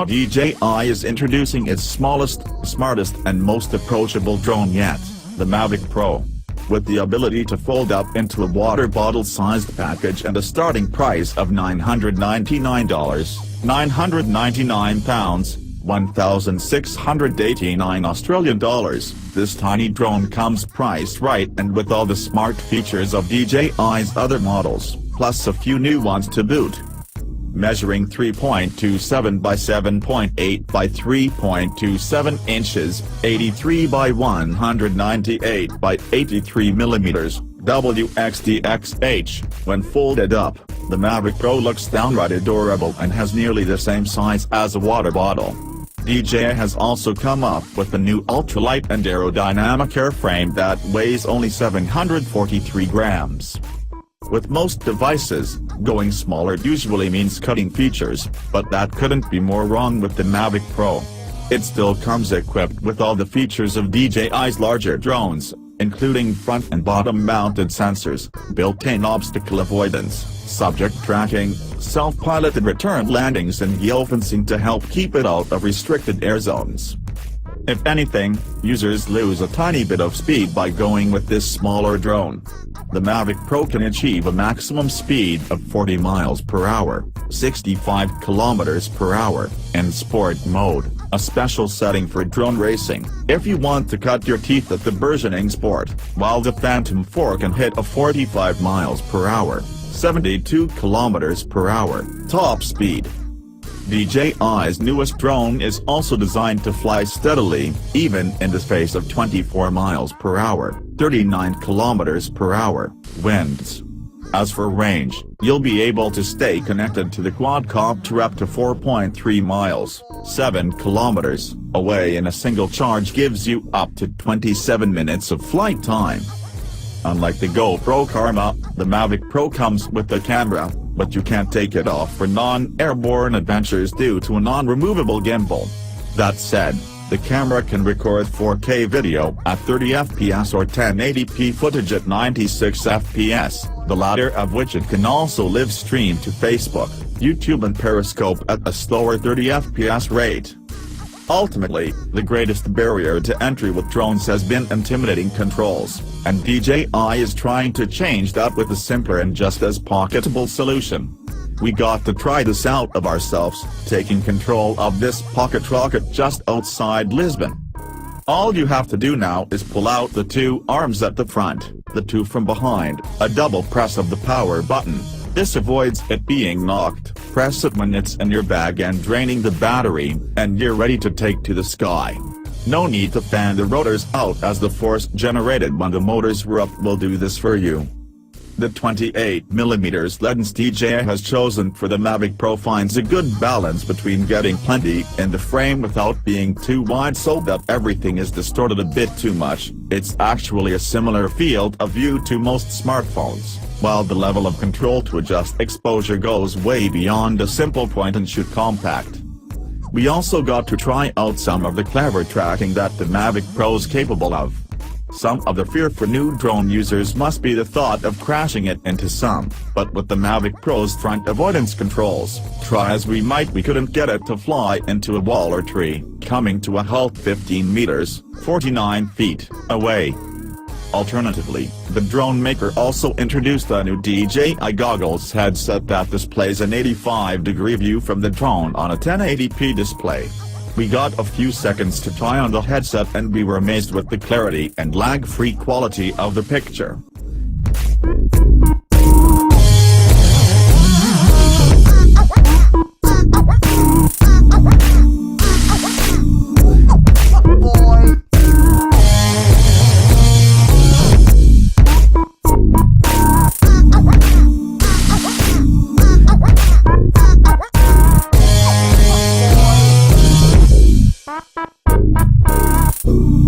DJI is introducing its smallest, smartest and most approachable drone yet, the Mavic Pro. With the ability to fold up into a water bottle-sized package and a starting price of $999, £999, 1,689 Australian dollars, this tiny drone comes priced right and with all the smart features of DJI's other models, plus a few new ones to boot. Measuring 3.27 by 7.8 by 3.27 inches, 83 by 198 by 83 millimeters, WXDXH, when folded up, the Mavic Pro looks downright adorable and has nearly the same size as a water bottle. DJI has also come up with a new ultralight and aerodynamic airframe that weighs only 743 grams. With most devices, going smaller usually means cutting features, but that couldn't be more wrong with the Mavic Pro. It still comes equipped with all the features of DJI's larger drones, including front and bottom mounted sensors, built-in obstacle avoidance, subject tracking, self-piloted return landings and geofencing to help keep it out of restricted air zones. If anything, users lose a tiny bit of speed by going with this smaller drone. The Mavic Pro can achieve a maximum speed of 40 miles per hour, 65 kilometers per hour, in sport mode, a special setting for drone racing, if you want to cut your teeth at the burgeoning sport, while the Phantom 4 can hit a 45 miles per hour, 72 kilometers per hour, top speed. DJI's newest drone is also designed to fly steadily, even in the face of 24 miles per hour, 39 kilometers per hour, winds. As for range, you'll be able to stay connected to the quadcopter up to 4.3 miles, 7 kilometers, away, and a single charge gives you up to 27 minutes of flight time. Unlike the GoPro Karma, the Mavic Pro comes with a camera, but you can't take it off for non-airborne adventures due to a non-removable gimbal. That said, the camera can record 4K video at 30 fps or 1080p footage at 96 fps, the latter of which it can also live stream to Facebook, YouTube and Periscope at a slower 30 fps rate. Ultimately, the greatest barrier to entry with drones has been intimidating controls, and DJI is trying to change that with a simpler and just as pocketable solution. We got to try this out of ourselves, taking control of this pocket rocket just outside Lisbon. All you have to do now is pull out the two arms at the front, the two from behind, a double press of the power button. This avoids it being knocked, press it when it's in your bag and draining the battery, and you're ready to take to the sky. No need to fan the rotors out as the force generated when the motors were up will do this for you. The 28mm lens DJI has chosen for the Mavic Pro finds a good balance between getting plenty in the frame without being too wide so that everything is distorted a bit too much. It's actually a similar field of view to most smartphones, while the level of control to adjust exposure goes way beyond a simple point-and-shoot compact. We also got to try out some of the clever tracking that the Mavic Pro's capable of. Some of the fear for new drone users must be the thought of crashing it into some, but with the Mavic Pro's front avoidance controls, try as we might we couldn't get it to fly into a wall or tree, coming to a halt 15 meters, 49 feet, away. Alternatively, the drone maker also introduced a new DJI goggles headset that displays an 85-degree view from the drone on a 1080p display. We got a few seconds to try on the headset and we were amazed with the clarity and lag-free quality of the picture. Ooh.